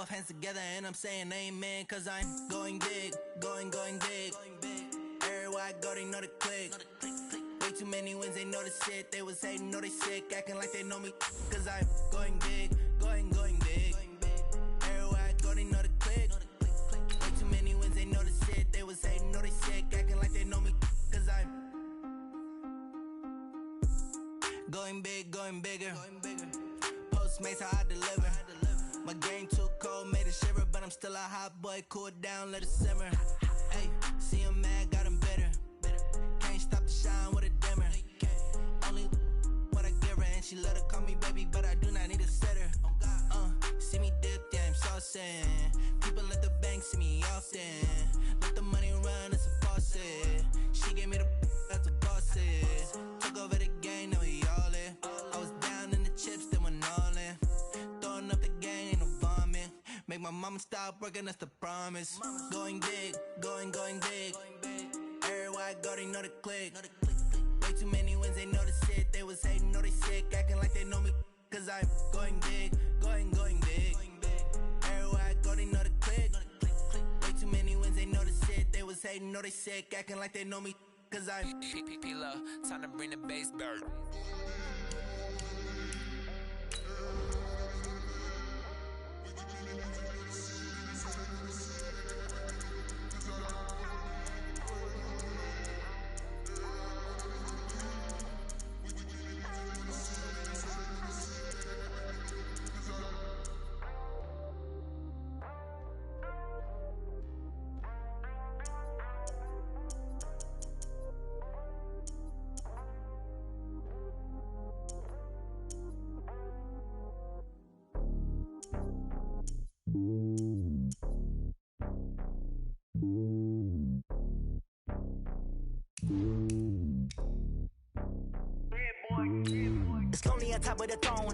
both hands together and I'm saying amen, cause I'm going big, going big. Everywhere I go, they know the click. Way too many wins, they know the shit. They was hating, know they sick, acting like they know me, cause I'm going big, going big. Everywhere I go, they know the click. Way too many wins, they know the shit. They was hating, know they sick, acting like they know me, cause I'm going big, going bigger. Postmates how I deliver. My game too cold, made it shiver, but I'm still a hot boy. Cool it down, let it simmer. Hey, see him mad, got him bitter. Can't stop the shine with a dimmer. Only what I give her, and she let her call me baby, but I do not need a sitter. See me dip, yeah, I'm saucing. People let the bank see me often. Let the money run, it's a faucet. She gave me the that's a boss it. Took over the game, now we all in. I was down in the chips, then went all in. Throwing up the gang, ain't no vomit. Make my mama stop working, that's the promise. Going big, going big. Everywhere I go, they know the click. Way too many wins, they know the shit. They was hating, know they sick, acting like they know me, cause I'm going big, going big. Everywhere I go, they know the click. Way too many wins, they know the shit. They was hating, know they sick, acting like they know me, cause I'm P-Lo, time to bring the bass back. It's lonely on top of the throne.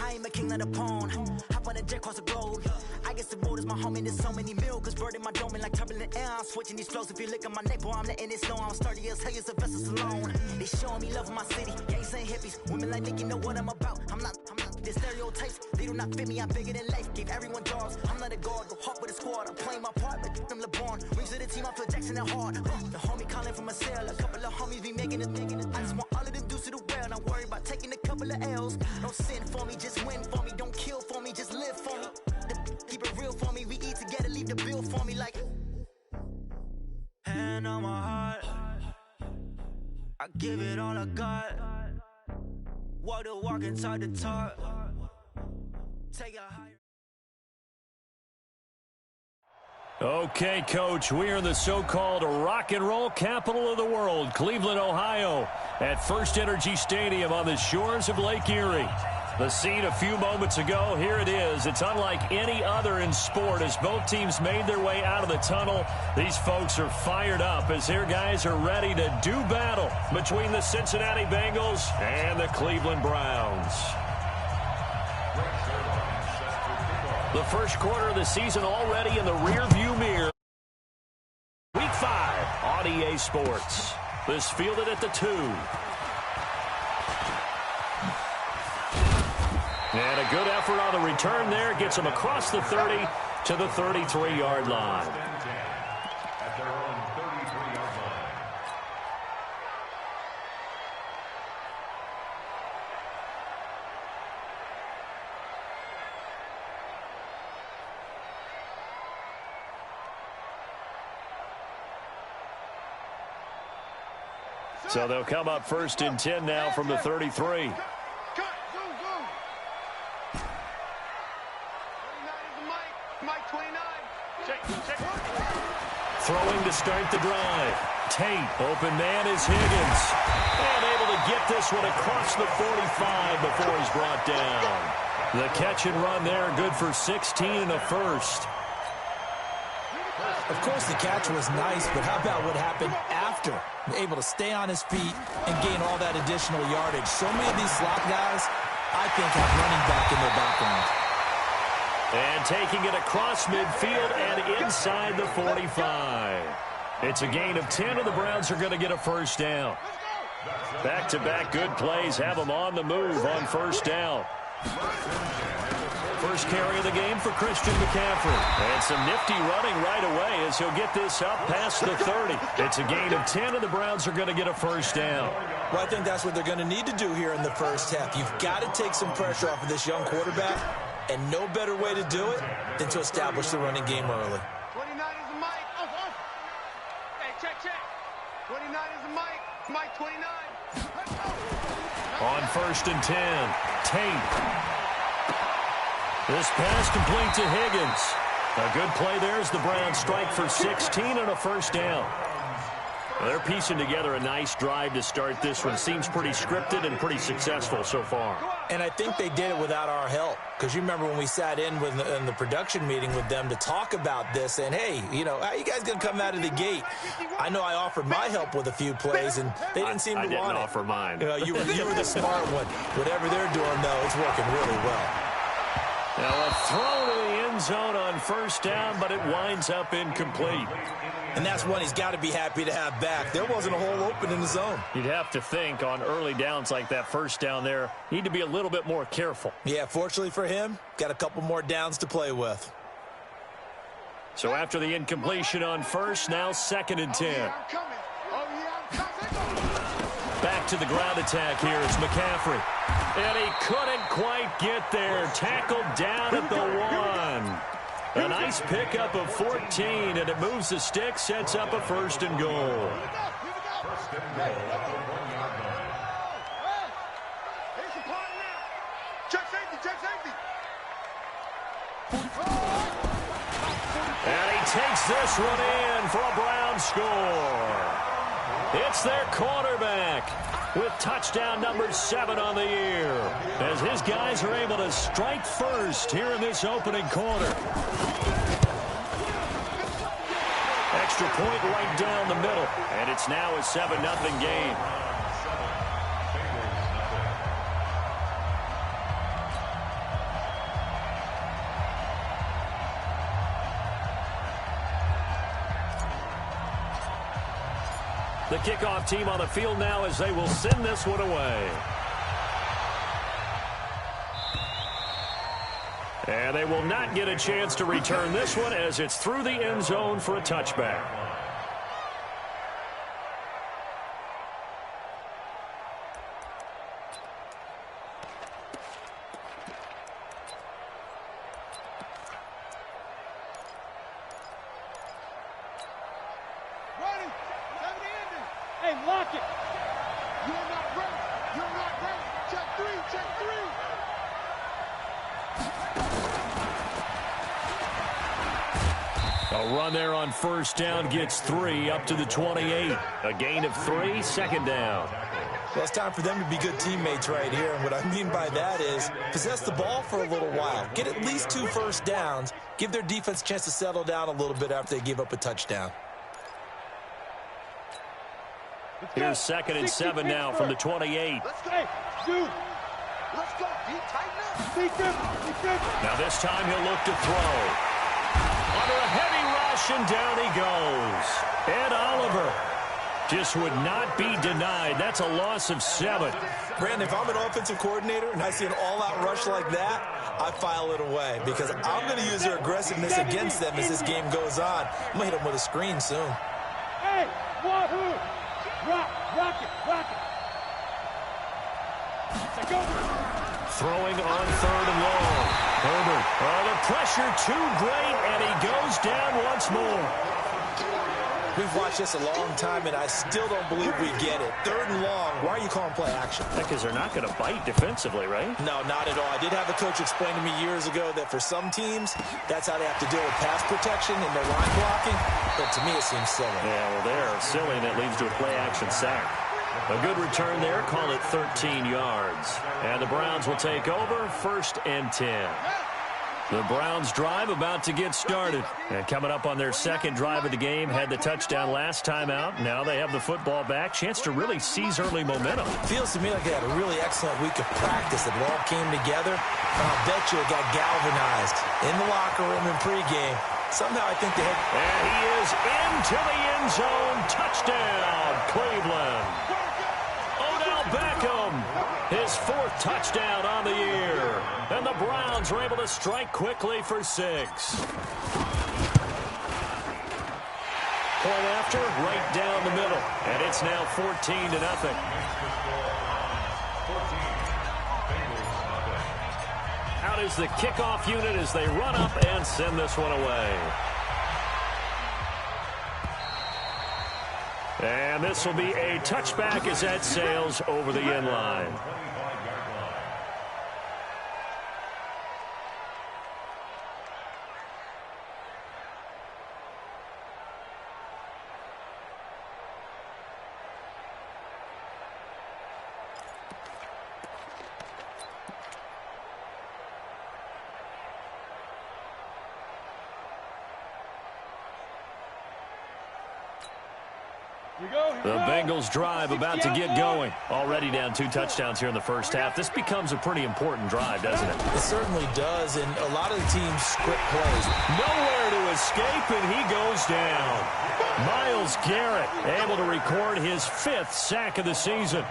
I ain't a king of the pawn. Hop on a jet across the globe. I guess the road is my home and there's so many milk. Bird in my dome and like turbulent air. I'm switching these flows. If you look at my neck, boy, I'm letting it slow. I'm sturdy as hell, it's a vessel alone. They showing me love in my city. Gangs ain't hippies. Women like Nicky know what I'm about. I'm not. The stereotypes, they do not fit me. I'm bigger than life. Gave everyone jobs. I'm not a guard. Go hard with a squad. I'm playing my part, but I'm LeBron. Rings to the team, I feel Jackson and hard. The homie calling from a cell. A couple of homies be making it. I just want all of them dudes to the well. Not worry about taking a couple of L's. Don't sin for me, just win for me. Don't kill for me, just live for me. Keep it real for me. We eat together, leave the bill for me like. Hand on my heart, I give it all I got. Walk the walk and talk the talk. Take a higher. Okay, Coach, we are in the so-called rock and roll capital of the world, Cleveland, Ohio, at First Energy Stadium on the shores of Lake Erie. The scene a few moments ago, here it is. It's unlike any other in sport as both teams made their way out of the tunnel. These folks are fired up as their guys are ready to do battle between the Cincinnati Bengals and the Cleveland Browns. The first quarter of the season already in the rearview mirror. Week 5 on EA Sports. This fielded at the 2. And a good effort on the return there. Gets him across the 30 to the 33-yard line. So they'll come up first and 10 now from the 33. Throwing to start the drive. Tate, open man is Higgins. And able to get this one across the 45 before he's brought down. The catch and run there, good for 16 and a first. Of course, the catch was nice, but how about what happened after? Able to stay on his feet and gain all that additional yardage. So many of these slot guys, I think, have running back in their background. And taking it across midfield and inside the 45. It's a gain of 10, and the Browns are going to get a first down. Back-to-back good plays have them on the move on first down. First carry of the game for Christian McCaffrey. And some nifty running right away as he'll get this up past the 30. It's a gain of 10, and the Browns are going to get a first down. Well, I think that's what they're going to need to do here in the first half. You've got to take some pressure off of this young quarterback, and no better way to do it than to establish the running game early. 29 is the mic. Hey, check. 29 is the mic. Mike 29. On 1st and 10, Tate. This pass complete to Higgins. A good play there as the Browns strike for 16 and a first down. Well, they're piecing together a nice drive to start this one. Seems pretty scripted and pretty successful so far. And I think they did it without our help. Because you remember when we sat in the production meeting with them to talk about this, and hey, you know, how you guys going to come out of the gate? I know I offered my help with a few plays, and they didn't seem to want it. I didn't offer mine. You were the smart one. Whatever they're doing, though, it's working really well. Now a throw to the end zone on first down, but it winds up incomplete. And that's one he's got to be happy to have back. There wasn't a hole open in the zone. You'd have to think on early downs like that first down there, need to be a little bit more careful. Yeah, fortunately for him, got a couple more downs to play with. So after the incompletion on first, now 2nd and 10. Back to the ground attack here. It's McCaffrey. And he couldn't quite get there. Tackled down at the 1. A nice pickup of 14, and it moves the stick, sets up a 1st and goal. Check safety. And he takes this one in for a Brown score. It's their quarterback with touchdown number 7 on the year, as his guys are able to strike first here in this opening quarter. Extra point right down the middle, and it's now a 7-0 game. The kickoff team on the field now as they will send this one away. And they will not get a chance to return this one as it's through the end zone for a touchback. Hey, lock it. You're not ready. Check 3. A run there on first down gets 3 up to the 28. A gain of 3, 2nd down. Well, it's time for them to be good teammates right here. And what I mean by that is possess the ball for a little while. Get at least 2 first downs. Give their defense a chance to settle down a little bit after they give up a touchdown. Here's 2nd and 7 now from the 28. Let's go. Dude. Let's go. Tighten up. Now this time he'll look to throw. Under a heavy rush, and down he goes. Ed Oliver just would not be denied. That's a loss of 7. Brandon, if I'm an offensive coordinator and I see an all-out rush like that, I file it away because I'm going to use their aggressiveness against them as this game goes on. I'm going to hit them with a screen soon. Hey, Wahoo! Rock it. Go. Throwing on 3rd and long. Herbert. Oh, the pressure too great, and he goes down once more. We've watched this a long time, and I still don't believe we get it. 3rd and long. Why are you calling play action? Because they're not going to bite defensively, right? No, not at all. I did have a coach explain to me years ago that for some teams, that's how they have to deal with pass protection and their line blocking. But to me, it seems silly. Yeah, well, they're silly, and it leads to a play-action sack. A good return there. Call it 13 yards. And the Browns will take over 1st and 10. The Browns drive about to get started. And coming up on their 2nd drive of the game, had the touchdown last time out. Now they have the football back. Chance to really seize early momentum. Feels to me like they had a really excellent week of practice. It all came together. I'll bet you it got galvanized in the locker room in pregame. Somehow I think they had... And he is into the end zone. Touchdown, Cleveland. Odell Beckham His 4th touchdown on the year. And the Browns are able to strike quickly for 6. Point after, right down the middle. And it's now 14-0. Out is the kickoff unit as they run up and send this one away. And this will be a touchback as that sails over the end line. The Bengals drive about to get going. Already down 2 touchdowns here in the first half. This becomes a pretty important drive, doesn't it? It certainly does, and a lot of the teams script plays. Nowhere to escape, and he goes down. Myles Garrett able to record his 5th sack of the season.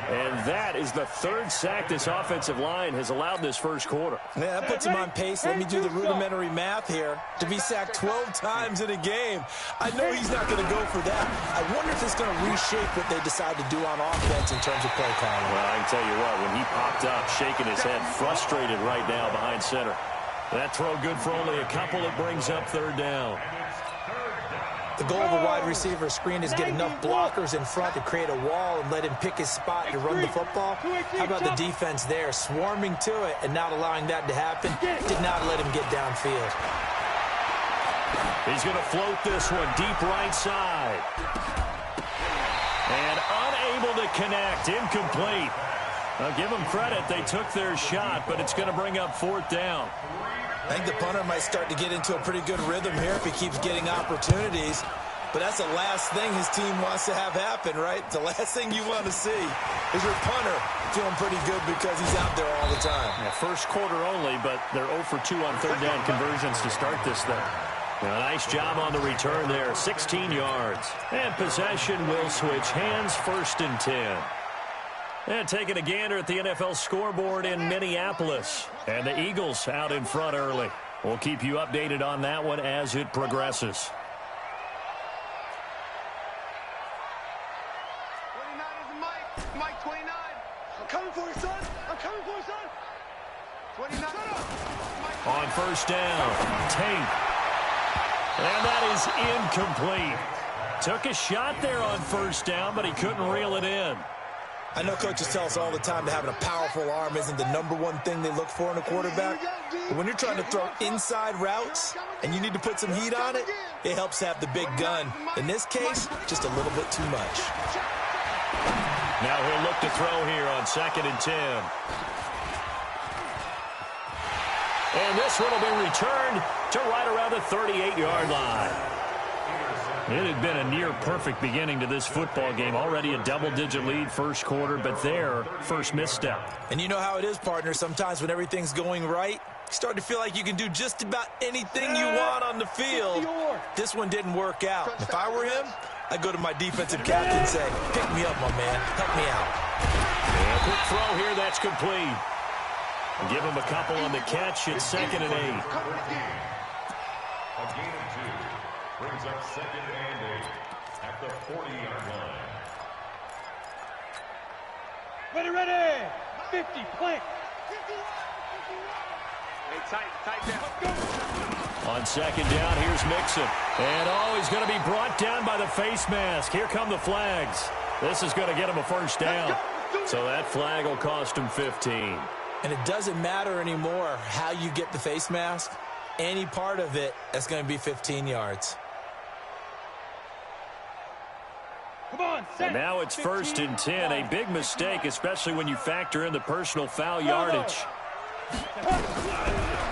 And that is the 3rd sack this offensive line has allowed this first quarter. Yeah, that puts him on pace. Let me do the rudimentary math here. To be sacked 12 times in a game. I know he's not going to go for that. I wonder if it's going to reshape what they decide to do on offense in terms of play calling. Well, I can tell you what, when he popped up, shaking his head, frustrated right now behind center. That throw good for only a couple. It brings up 3rd down. The goal of a wide receiver screen is get enough blockers in front to create a wall and let him pick his spot to run the football. How about the defense there, swarming to it and not allowing that to happen? Did not let him get downfield. He's going to float this one deep right side. And unable to connect, incomplete. I'll give them credit, they took their shot, but it's going to bring up 4th down. I think the punter might start to get into a pretty good rhythm here if he keeps getting opportunities. But that's the last thing his team wants to have happen, right? The last thing you want to see is your punter feeling pretty good because he's out there all the time. Yeah, first quarter only, but they're 0 for 2 on 3rd down conversions to start this thing. A nice job on the return there, 16 yards. And possession will switch hands, 1st and 10. And taking a gander at the NFL scoreboard in Minneapolis. And the Eagles out in front early. We'll keep you updated on that one as it progresses. 29 is Mike. Mike 29. I'm coming for you, son. I'm coming for you, son. 29. On 1st down, Tate. And that is incomplete. Took a shot there on 1st down, but he couldn't reel it in. I know coaches tell us all the time that having a powerful arm isn't the #1 thing they look for in a quarterback. But when you're trying to throw inside routes and you need to put some heat on it, it helps to have the big gun. In this case, just a little bit too much. Now he'll look to throw here on 2nd and 10. And this one will be returned to right around the 38-yard line. It had been a near-perfect beginning to this football game. Already a double-digit lead first quarter, but their first misstep. And you know how it is, partner. Sometimes when everything's going right, you start to feel like you can do just about anything you want on the field. This one didn't work out. If I were him, I'd go to my defensive captain and say, pick me up, my man. Help me out. And a quick throw here. That's complete. Give him a couple on the catch. It's 2nd and 8. A gain of 2 brings up 2nd and 8 at the 40-yard line. Ready. 50, play. Hey, tight down. On 2nd down, here's Mixon. And, he's going to be brought down by the face mask. Here come the flags. This is going to get him a 1st down. So that flag will cost him 15. And it doesn't matter anymore how you get the face mask. Any part of it, that's going to be 15 yards. Come on, and now it's 1st and 10. A big mistake, especially when you factor in the personal foul yardage.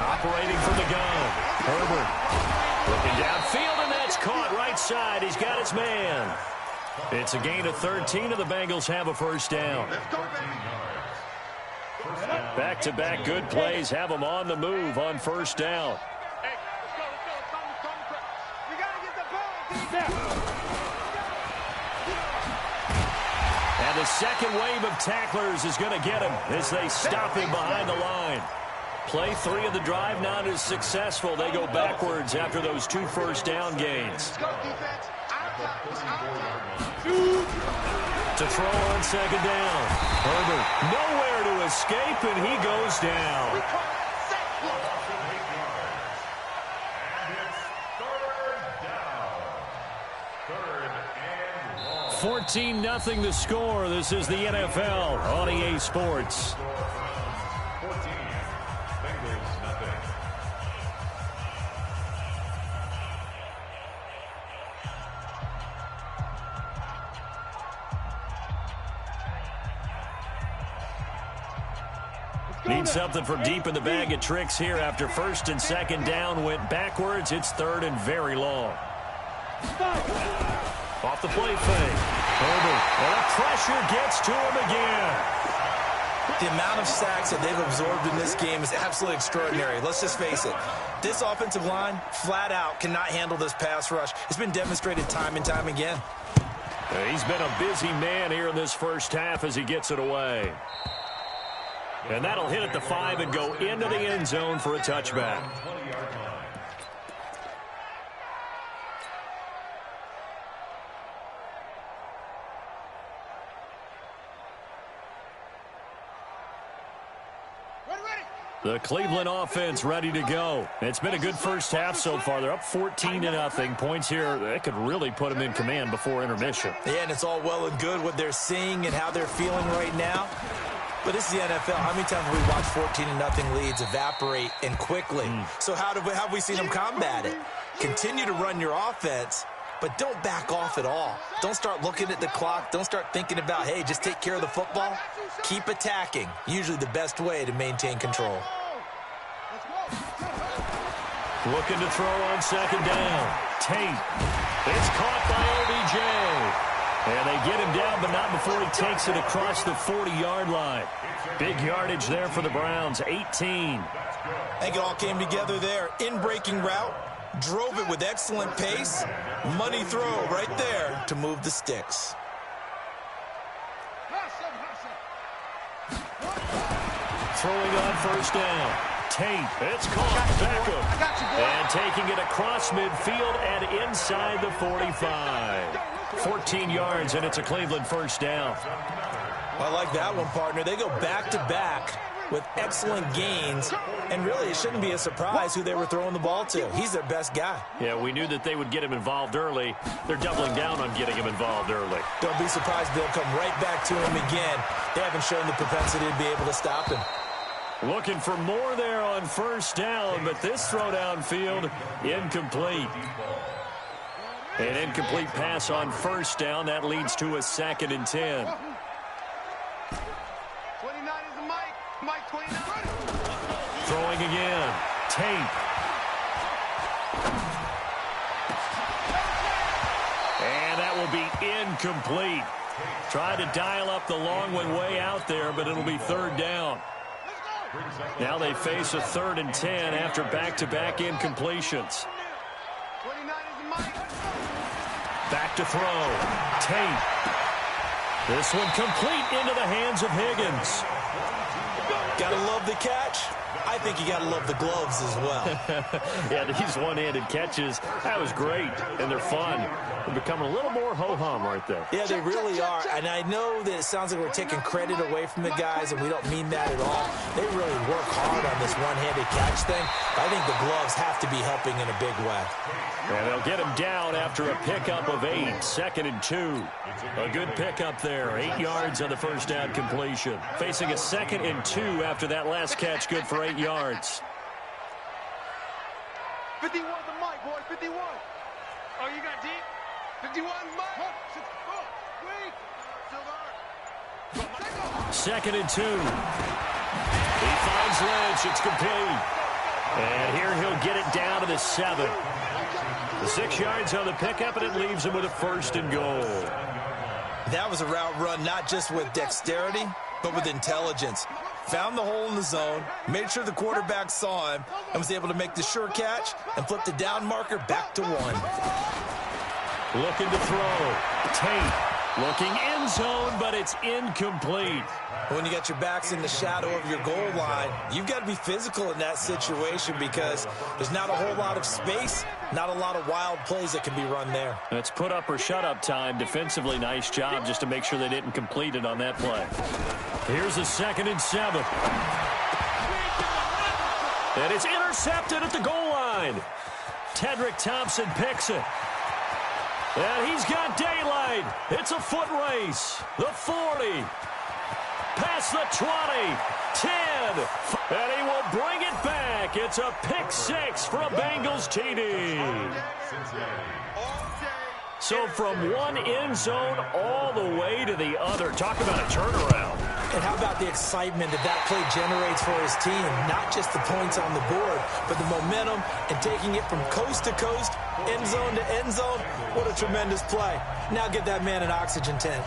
Operating from the gun. Herbert looking downfield, and that's caught right side. He's got his man. It's a gain of 13, and the Bengals have a 1st down. Back-to-back good plays have them on the move on 1st down. Hey, let's go. We got to get the ball. And the second wave of tacklers is going to get him as they stop him behind the line. Play 3 of the drive not as successful. They go backwards after those 2 first-down gains. To throw on second down. Herbert nowhere to escape, and he goes down. 14-0 the score. This is the NFL on EA Sports. 14, Bengals nothing. Need something from deep in the bag of tricks here after first and second down went backwards. It's third and very long. Off the play fake. Herbert, and the pressure gets to him again. The amount of sacks that they've absorbed in this game is absolutely extraordinary. Let's just face it. This offensive line, flat out, cannot handle this pass rush. It's been demonstrated time and time again. He's been a busy man here in this first half as he gets it away. And that'll hit at the 5 and go into the end zone for a touchback. The Cleveland offense ready to go. It's been a good first half so far. They're up 14-0. Points here, they could really put them in command before intermission. Yeah, and it's all well and good what they're seeing and how they're feeling right now. But this is the NFL. How many times have we watched 14-0 leads evaporate and quickly? So how have we seen them combat it? Continue to run your offense, but don't back off at all. Don't start looking at the clock. Don't start thinking about, hey, just take care of the football. Keep attacking. Usually the best way to maintain control. Looking to throw on second down. Tate. It's caught by OBJ. And they get him down, but not before he takes it across the 40-yard line. Big yardage there for the Browns, 18. I think it all came together there. In-breaking route. Drove it with excellent pace. Money throw right there to move the sticks. Throwing on first down. Tate, it's caught. Beckham. And taking it across midfield and inside the 45. 14 yards, and it's a Cleveland first down. I like that one, partner. They go back-to-back with excellent gains, and really it shouldn't be a surprise who they were throwing the ball to. He's their best guy. Yeah, we knew that they would get him involved early. They're doubling down on getting him involved early. Don't be surprised they'll come right back to him again. They haven't shown the propensity to be able to stop him. Looking for more there on first down, but this throw downfield, incomplete. An incomplete pass on first down. That leads to a 2nd and 10. 29 is the Mike 29. Throwing again. Tate. And that will be incomplete. Tried to dial up the long one way out there, but it'll be third down. Now they face a 3rd and 10 after back-to-back incompletions. 29 is the Mike. Back to throw. Tate. This one complete into the hands of Higgins. Gotta love the catch. I think you gotta love the gloves as well. Yeah, these one-handed catches, that was great, and they're fun. They're becoming a little more ho-hum right there. Yeah, they really are, and I know that it sounds like we're taking credit away from the guys, and we don't mean that at all. They really work hard on this one-handed catch thing. I think the gloves have to be helping in a big way. And they'll get him down after a pickup of 8, 2nd and 2. A good pickup there, 8 yards on the first down completion. Facing a 2nd and 2 after that last catch, good for 8 yards. 51 the Mike, boy, 51. Oh, you got deep? 51 Mike. 2nd and 2. He finds Lynch. It's complete. And here he'll get it down to the 7. The 6 yards on the pickup, and it leaves him with a 1st and goal. That was a route run not just with dexterity, but with intelligence. Found the hole in the zone, made sure the quarterback saw him, and was able to make the sure catch and flip the down marker back to 1. Looking to throw. Tate. Looking end zone, but it's incomplete. When you got your backs in the shadow of your goal line, you've got to be physical in that situation because there's not a whole lot of space, not a lot of wild plays that can be run there. It's put up or shut up time. Defensively, nice job just to make sure they didn't complete it on that play. Here's a 2nd and 7. And it's intercepted at the goal line. Tedrick Thompson picks it. And he's got daylight. It's a foot race. The 40. Past the 20. 10. And he will bring it back. It's a pick 6 for a Bengals TD. So from one end zone all the way to the other. Talk about a turnaround. And how about the excitement that play generates for his team? Not just the points on the board, but the momentum and taking it from coast to coast, end zone to end zone. What a tremendous play. Now get that man an oxygen tent.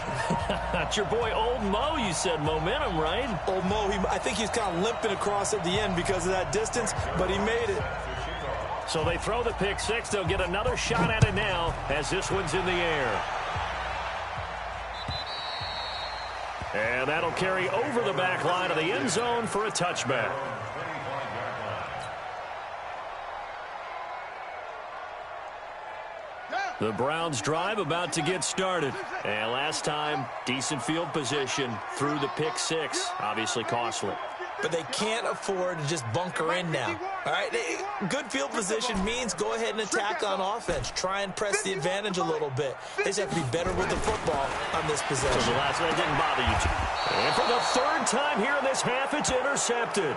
That's your boy Old Mo, you said. Momentum, right? Old Mo, I think he's kind of limping across at the end because of that distance, but he made it. So they throw the pick 6. They'll get another shot at it now as this one's in the air. And that'll carry over the back line of the end zone for a touchback. The Browns drive about to get started. And last time, decent field position through the pick 6. Obviously costly. But they can't afford to just bunker in now. All right, good field position means go ahead and attack on offense. Try and press the advantage a little bit. They just have to be better with the football on this possession. So the last one didn't bother you too. And for the 3rd time here in this half, it's intercepted.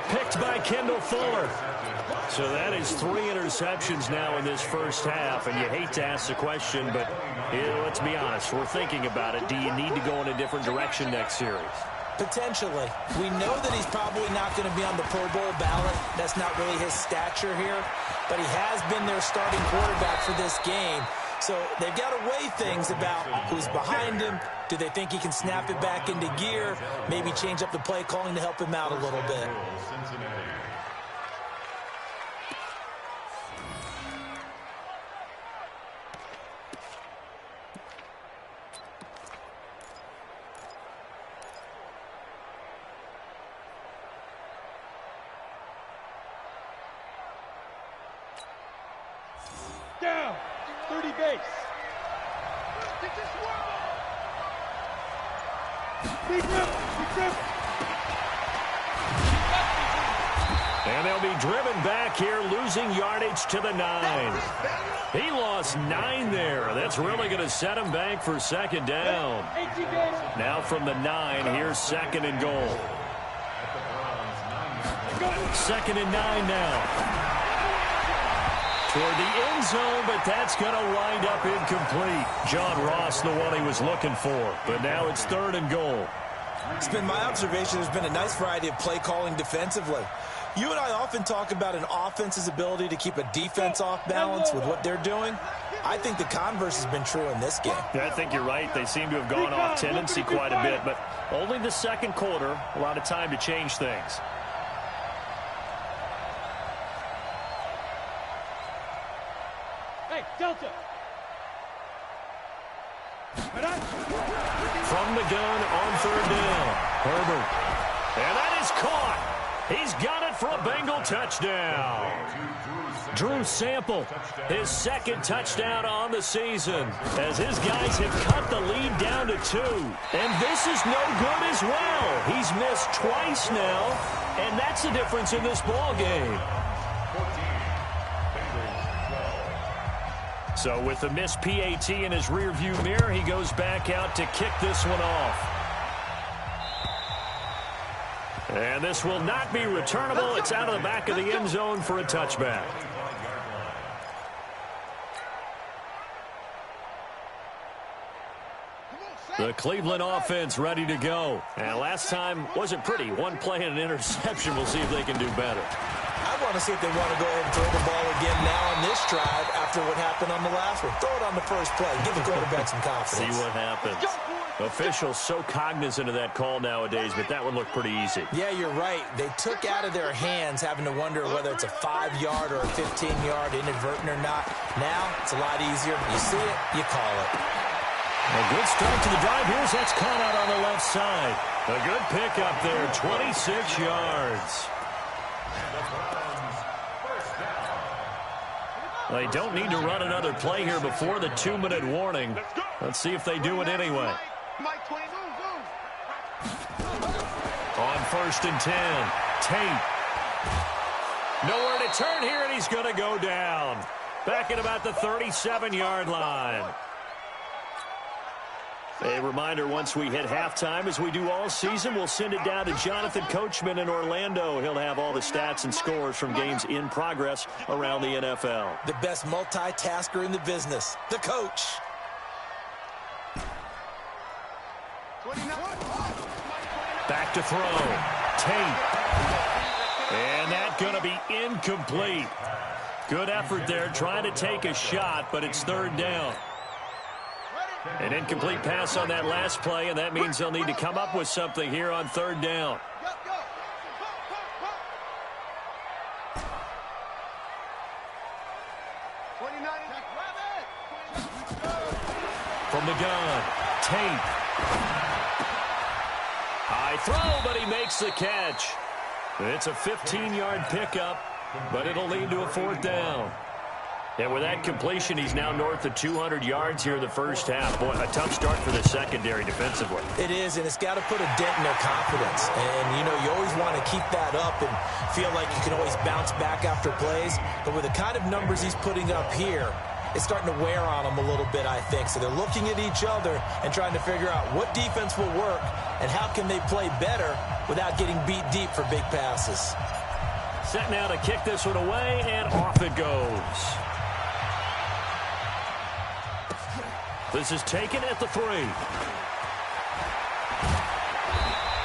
Picked by Kendall Fuller. So that is 3 interceptions now in this first half. And you hate to ask the question, but let's be honest. We're thinking about it. Do you need to go in a different direction next series? Potentially. We know that he's probably not going to be on the Pro Bowl ballot. That's not really his stature here. But he has been their starting quarterback for this game. So they've got to weigh things about who's behind him. Do they think he can snap it back into gear? Maybe change up the play calling to help him out a little bit. Down, 30 base. And they'll be driven back here, losing yardage to the 9. He lost 9 there. That's really going to set him back for 2nd down. Now from the 9, here's 2nd and goal. 2nd and 9 now. Toward the end zone, but that's going to wind up incomplete. John Ross, the one he was looking for. But now it's 3rd and goal. It's been my observation there's been a nice variety of play calling defensively. You and I often talk about an offense's ability to keep a defense off balance with what they're doing. I think the converse has been true in this game. Yeah, I think you're right. They seem to have gone off tendency quite a bit, but only the 2nd quarter, a lot of time to change things. Hey, Delta. From the gun on 3rd down. Herbert. And that is caught. He's got it for a Bengal touchdown. Drew Sample, his 2nd touchdown on the season, as his guys have cut the lead down to 2. And this is no good as well. He's missed twice now, and that's the difference in this ball game. So with the missed PAT in his rearview mirror, he goes back out to kick this one off. And this will not be returnable. It's out of the back of the end zone for a touchback. The Cleveland offense ready to go. And last time wasn't pretty. One play and an interception. We'll see if they can do better. I want to see if they want to go ahead and throw the ball again now on this drive after what happened on the last one. Throw it on the first play. Give the quarterback some confidence. See what happens. Officials so cognizant of that call nowadays, but that one looked pretty easy. Yeah, you're right. They took out of their hands having to wonder whether it's a 5-yard or a 15-yard, inadvertent or not. Now, it's a lot easier. You see it, you call it. A good start to the drive. Here's that's caught out on the left side. A good pickup there, 26 yards. They don't need to run another play here before the 2-minute warning. Let's see if they do it anyway. On 1st and 10, Tate. Nowhere to turn here, and he's going to go down. Back at about the 37-yard line. A reminder, once we hit halftime, as we do all season, we'll send it down to Jonathan Coachman in Orlando. He'll have all the stats and scores from games in progress around the NFL. The best multitasker in the business, the coach. Back to throw. Tate. And that's going to be incomplete. Good effort there, trying to take a shot, but it's 3rd down. An incomplete pass on that last play, and that means they'll need to come up with something here on 3rd down. From the gun, Tate. High throw, but he makes the catch. It's a 15-yard pickup, but it'll lead to a 4th down. And with that completion, he's now north of 200 yards here in the first half. Boy, a tough start for the secondary defensively. It is, and it's got to put a dent in their confidence. And, you know, you always want to keep that up and feel like you can always bounce back after plays. But with the kind of numbers he's putting up here, it's starting to wear on them a little bit, I think. So they're looking at each other and trying to figure out what defense will work and how can they play better without getting beat deep for big passes. Set now to kick this one away, and off it goes. This is taken at the 3.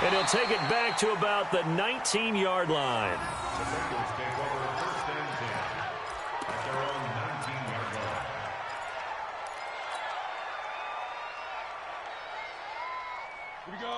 And he'll take it back to about the 19-yard line.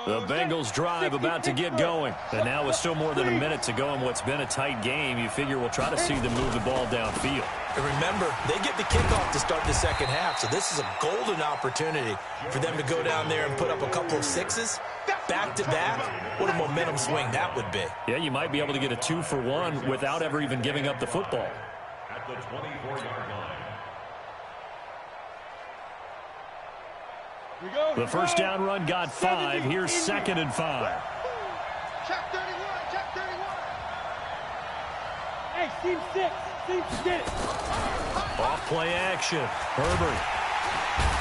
The Bengals drive about to get going. And now with still more than a minute to go in what's been a tight game, you figure we'll try to see them move the ball downfield. And remember, they get the kickoff to start the second half, so this is a golden opportunity for them to go down there and put up a couple of 6s back-to-back. What a momentum swing that would be. Yeah, you might be able to get a 2-for-1 without ever even giving up the football. At the 24-yard line. The first down run got 5. Here's 2nd and 5. Check 31, check 31. Hey, team 6. Team, get it. Off play action. Herbert.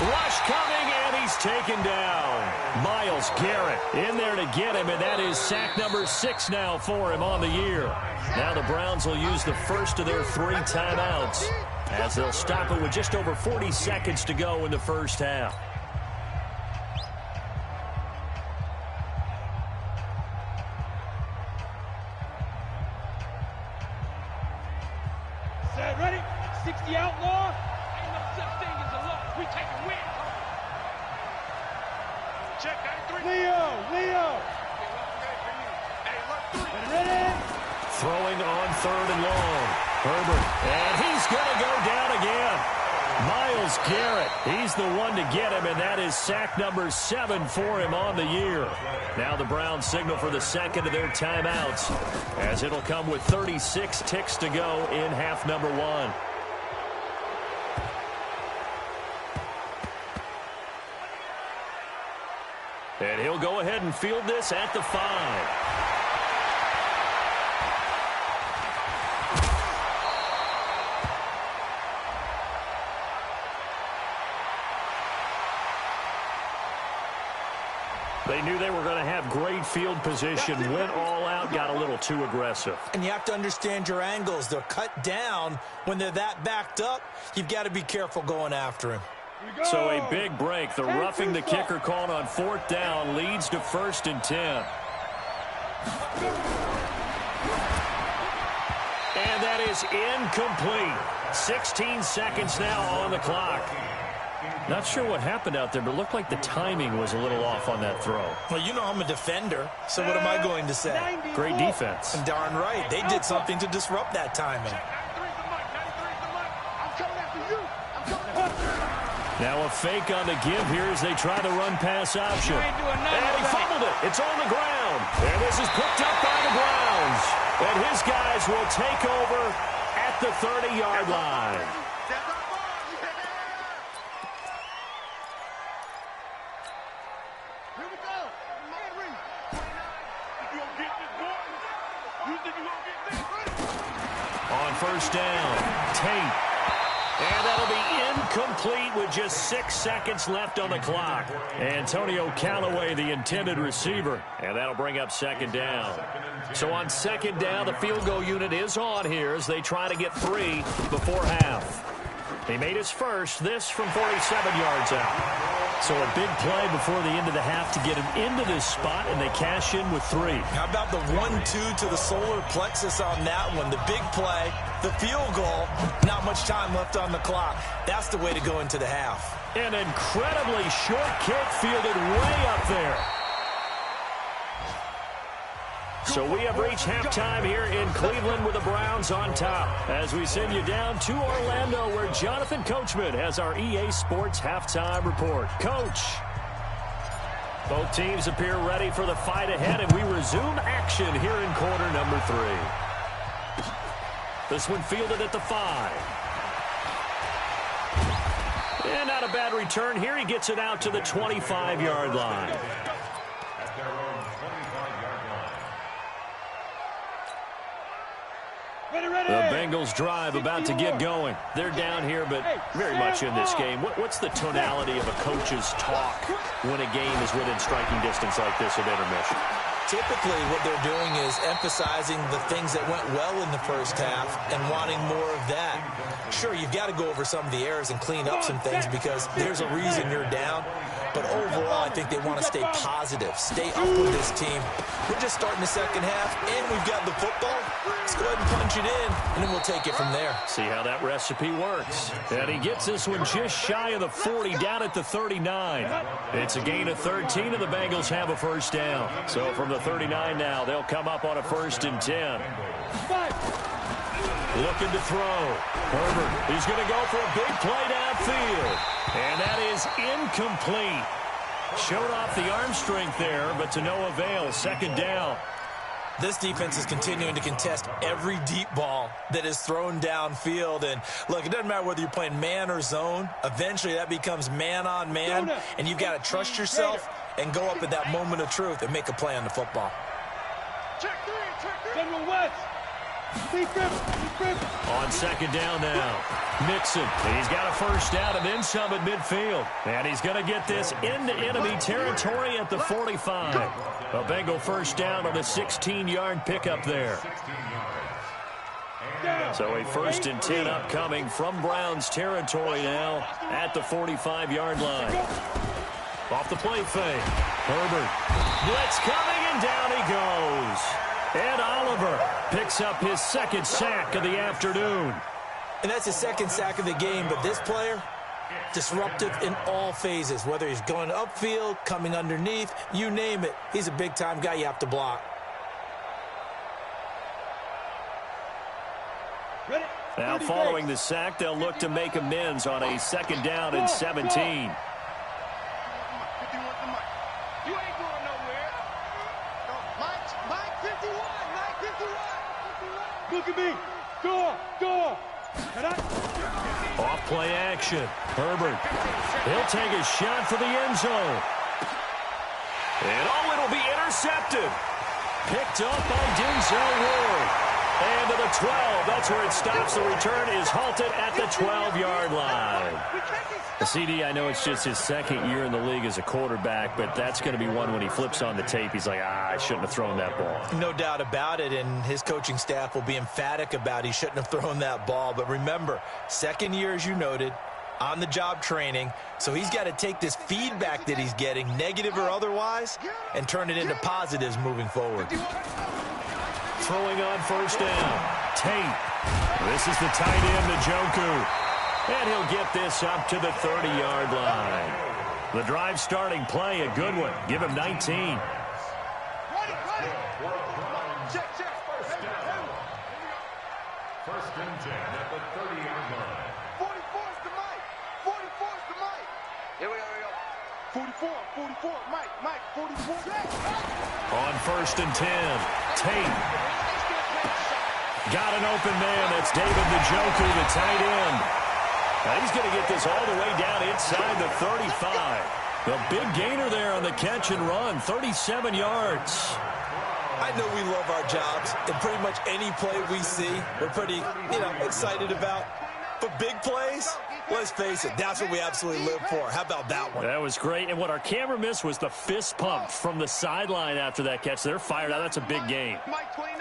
Rush coming, and he's taken down. Myles Garrett in there to get him, and that is sack number 6 now for him on the year. Now the Browns will use the first of their 3 timeouts as they'll stop it with just over 40 seconds to go in the first half. Ready? 60 outlaw. Ain't no such thing as a loss. We take a win. Check 93. Leo. Ready? Throwing on 3rd and long. Herbert. And he's going to go down again. Myles Garrett. He's the one to get him, and that is sack number 7 for him on the year. Now the Browns signal for the second of their timeouts, as it'll come with 36 ticks to go in half number 1. And he'll go ahead and field this at the 5. They knew they were going to have great field position, went all out, got a little too aggressive. And you have to understand your angles. They're cut down when they're that backed up. You've got to be careful going after him. So a big break. The roughing the kicker called on 4th down leads to 1st and 10. And that is incomplete. 16 seconds now on the clock. Not sure what happened out there, but it looked like the timing was a little off on that throw. Well, you know I'm a defender, so what am I going to say? Great defense. And darn right, they did something to disrupt that timing. Now a fake on the give here as they try the run-pass option. And he fumbled it. It's on the ground. And this is picked up by the Browns. And his guys will take over at the 30-yard line. On first down, Tate. And that'll be incomplete with just 6 seconds left on the clock. Antonio Callaway, the intended receiver. And that'll bring up second down. So on second down, the field goal unit is on here as they try to get 3 before half. He made his first, this from 47 yards out. So a big play before the end of the half to get him into this spot, and they cash in with 3. How about the 1-2 to the solar plexus on that one? The big play, the field goal, not much time left on the clock. That's the way to go into the half. An incredibly short kick fielded way up there. So we have reached halftime here in Cleveland with the Browns on top. As we send you down to Orlando where Jonathan Coachman has our EA Sports halftime report. Coach. Both teams appear ready for the fight ahead, and we resume action here in quarter number 3. This one fielded at the 5. And not a bad return here. He gets it out to the 25-yard line. The Bengals drive about to get going. They're down here, but very much in this game. What's the tonality of a coach's talk when a game is within striking distance like this at intermission? Typically, what they're doing is emphasizing the things that went well in the first half and wanting more of that. Sure, you've got to go over some of the errors and clean up some things because there's a reason you're down. But overall, I think they want to stay positive, stay up with this team. We're just starting the second half, and we've got the football. Let's go ahead and punch it in, and then we'll take it from there. See how that recipe works. And he gets this one just shy of the 40, down at the 39. It's a gain of 13, and the Bengals have a first down. So from the 39 now, they'll come up on a 1st and 10. Looking to throw. Herbert, he's going to go for a big play downfield. And that is incomplete. Showed off the arm strength there, but to no avail. Second down. This defense is continuing to contest every deep ball that is thrown downfield. And, look, it doesn't matter whether you're playing man or zone. Eventually, that becomes man-on-man, and you've got to trust yourself and go up at that moment of truth and make a play on the football. General West. On second down now, Mixon. He's got a first down and then some at midfield. And he's going to get this into enemy territory at the 45. A Bengal first down on a 16-yard pickup there. So a 1st and 10 upcoming from Browns territory now at the 45-yard line. Off the play fake. Herbert. Blitz coming, and down he goes. And Oliver picks up his second sack of the afternoon. And that's his second sack of the game, but this player, disruptive in all phases, whether he's going upfield, coming underneath, you name it. He's a big-time guy you have to block. Now following the sack, they'll look to make amends on a 2nd down and 17. Look at me. Door. Off play action. Herbert. He'll take a shot for the end zone. And it'll be intercepted. Picked up by Denzel Ward. And to the 12. That's where it stops. The return is halted at the 12-yard line. The CD, I know it's just his 2nd year in the league as a quarterback, but that's going to be one when he flips on the tape. He's like, I shouldn't have thrown that ball. No doubt about it, and his coaching staff will be emphatic about he shouldn't have thrown that ball. But remember, 2nd year, as you noted, on-the-job training, so he's got to take this feedback that he's getting, negative or otherwise, and turn it into positives moving forward. Throwing on first down. Tate. This is the tight end to Junkie. And he'll get this up to the 30-yard line. The drive starting play, a good one. Give him 19. First and 10 at the 30-yard line. 44's the mic. 44's the mic. On 1st and 10, Tate. Got an open man. That's David the Junkie, the tight end. Now he's going to get this all the way down inside the 35. The big gainer there on the catch and run, 37 yards. I know we love our jobs, and pretty much any play we see, we're pretty, excited about. But big plays, let's face it, that's what we absolutely live for. How about that one? That was great. And what our camera missed was the fist pump from the sideline after that catch. They're fired out. That's a big game. Mike 29.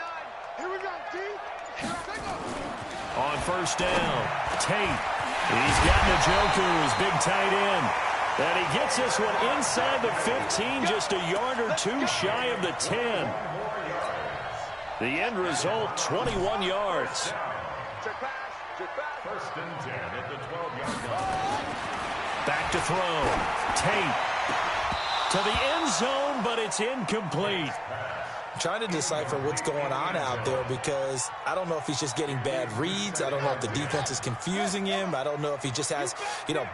Here we go, T. On 1st down, Tate. He's got Njoku, his big tight end. And he gets this one inside the 15, just a yard or two shy of the 10. The end result, 21 yards. First and 10 at the 12-yard line. Back to throw. Tate to the end zone, but it's incomplete. Trying to decipher what's going on out there because I don't know if he's just getting bad reads. I don't know if the defense is confusing him. I don't know if he just has,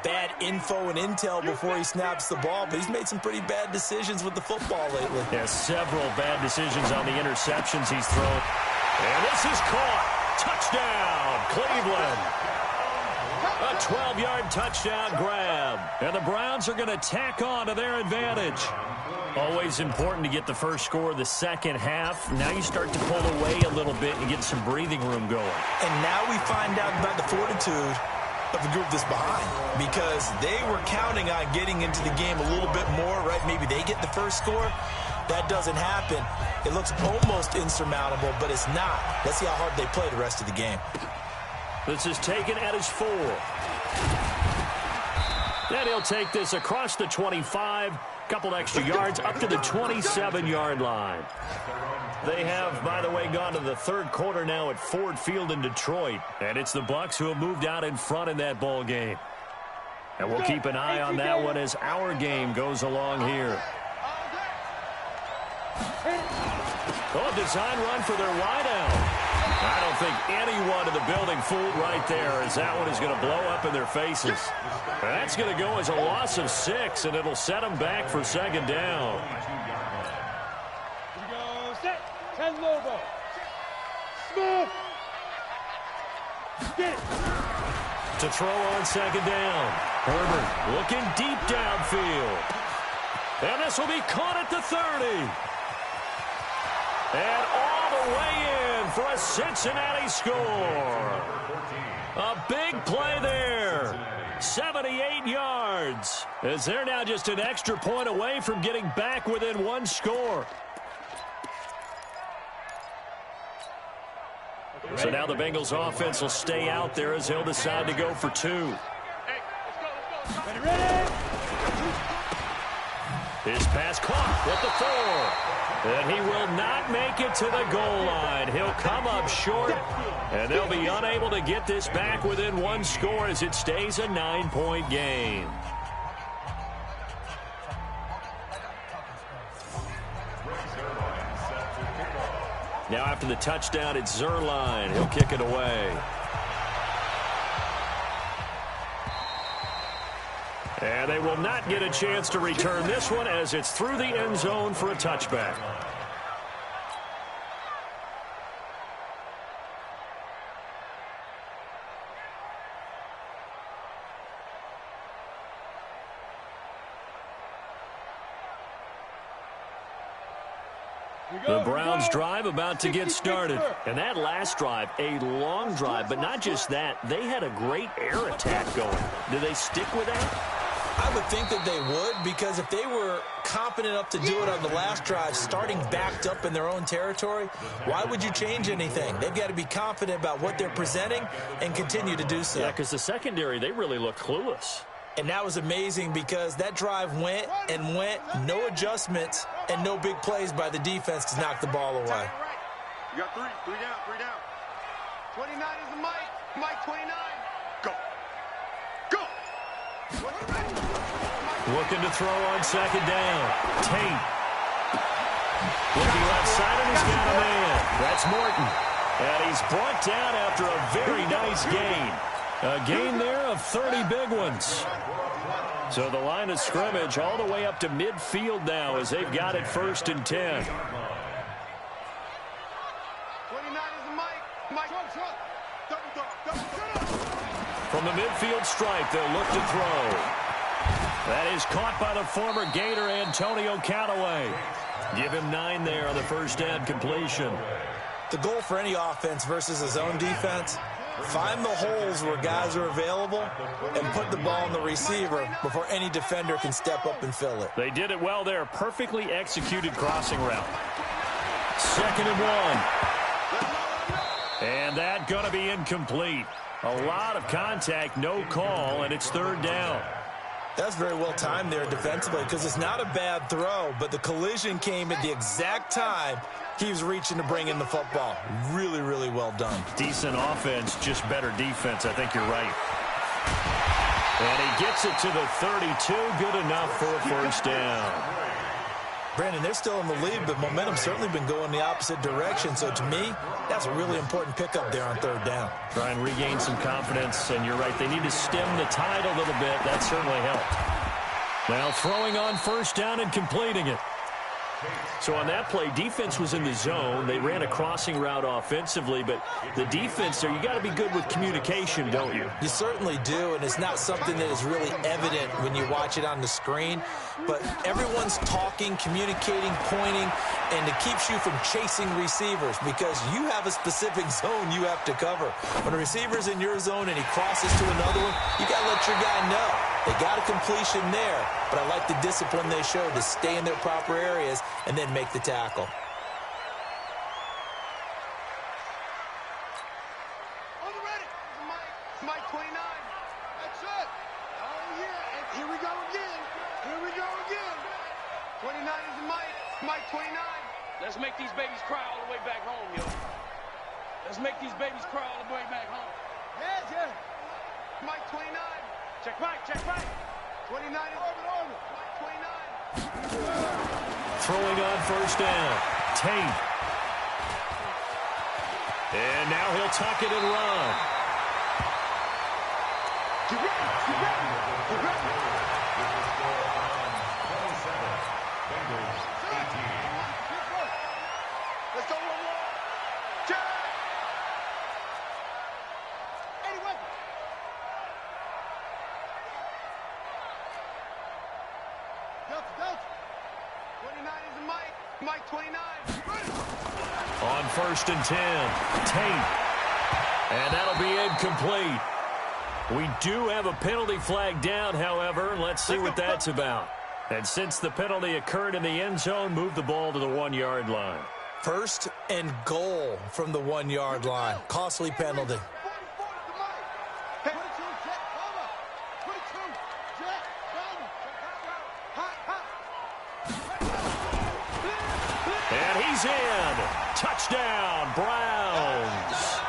bad info and intel before he snaps the ball. But he's made some pretty bad decisions with the football lately. Yeah, several bad decisions on the interceptions he's thrown. And this is caught. Touchdown, Cleveland. A 12-yard touchdown grab. And the Browns are going to tack on to their advantage. Always important to get the first score of the second half. Now you start to pull away a little bit and get some breathing room going. And now we find out about the fortitude of the group that's behind because they were counting on getting into the game a little bit more, right? Maybe they get the first score. That doesn't happen. It looks almost insurmountable, but it's not. Let's see how hard they play the rest of the game. This is taken at his 4. Then he'll take this across the 25. Couple extra yards up to the 27-yard line. They have, by the way, gone to the third quarter now at Ford Field in Detroit. And it's the Bucs who have moved out in front in that ball game. And we'll keep an eye on that one as our game goes along here. Oh, design run for their wideout. I don't think anyone in the building fooled right there as that one is going to blow up in their faces. And that's going to go as a loss of 6, and it'll set them back for second down. Here we go, set, 10 logo. Smith. Get it. To throw on second down. Herbert looking deep downfield. And this will be caught at the 30. And all the way in for a Cincinnati score. A big play there. 78 yards. As they're now just an extra point away from getting back within one score. So now the Bengals offense will stay out there as they'll decide to go for 2. Ready? His pass caught with the 4. And he will not make it to the goal line. He'll come up short, and they'll be unable to get this back within one score as it stays a 9-point game. Now after the touchdown, it's Zerline. He'll kick it away. And they will not get a chance to return this one as it's through the end zone for a touchback. The Browns drive about to get started. And that last drive, a long drive, but not just that. They had a great air attack going. Do they stick with that? I would think that they would because if they were confident enough to do it on the last drive, starting backed up in their own territory, why would you change anything? They've got to be confident about what they're presenting and continue to do so. Yeah, because the secondary, they really look clueless. And that was amazing because that drive went and went, no adjustments, and no big plays by the defense to knock the ball away. You got three down. 29 is the Mike. Mike 29. Go. Looking to throw on second down. Tate. Looking left side, and he's got a man. That's Morton. And he's brought down after a very nice gain. A gain there of 30 big ones. So the line of scrimmage all the way up to midfield now as they've got it 1st and 10. 29 is Mike. From the midfield stripe, they'll look to throw. That is caught by the former Gator Antonio Callaway. Give him 9 there on the first down completion. The goal for any offense versus a zone defense, find the holes where guys are available and put the ball on the receiver before any defender can step up and fill it. They did it well there. Perfectly executed crossing route. 2nd and 1. And that going to be incomplete. A lot of contact, no call, and it's 3rd down. That's very well timed there defensively because it's not a bad throw, but the collision came at the exact time he was reaching to bring in the football. Really, really well done. Decent offense, just better defense. I think you're right. And he gets it to the 32. Good enough for a first down. Brandon, they're still in the lead, but momentum's certainly been going the opposite direction. So to me, that's a really important pickup there on 3rd down. Try and regain some confidence, and you're right. They need to stem the tide a little bit. That certainly helped. Now throwing on 1st down and completing it. So on that play, defense was in the zone. They ran a crossing route offensively, but the defense there, you got to be good with communication, don't you? You certainly do, and it's not something that is really evident when you watch it on the screen. But everyone's talking, communicating, pointing, and it keeps you from chasing receivers because you have a specific zone you have to cover. When a receiver's in your zone and he crosses to another one, you got to let your guy know. They got a completion there, but I like the discipline they showed to stay in their proper areas and then make the tackle. On the ready. Mike 29. That's it. Oh, yeah. And here we go again. 29 is Mike 29. Let's make these babies cry all the way back home, yo. Let's make these babies cry all the way back home. Yeah. Mike 29. Check back. 29 is Mike 29. Throwing on 1st down. Tate. And now he'll tuck it and run. Get ready. Bengals 18. Let's go, one more. Check. 80 weapons. Delta. 29 is Mike 29. On 1st and 10. Tate. And that'll be incomplete. We do have a penalty flag down, however. Let's see what that's about. And since the penalty occurred in the end zone, move the ball to the 1-yard line. 1st and goal from the 1-yard line. Costly penalty. And he's in. Touchdown, Browns.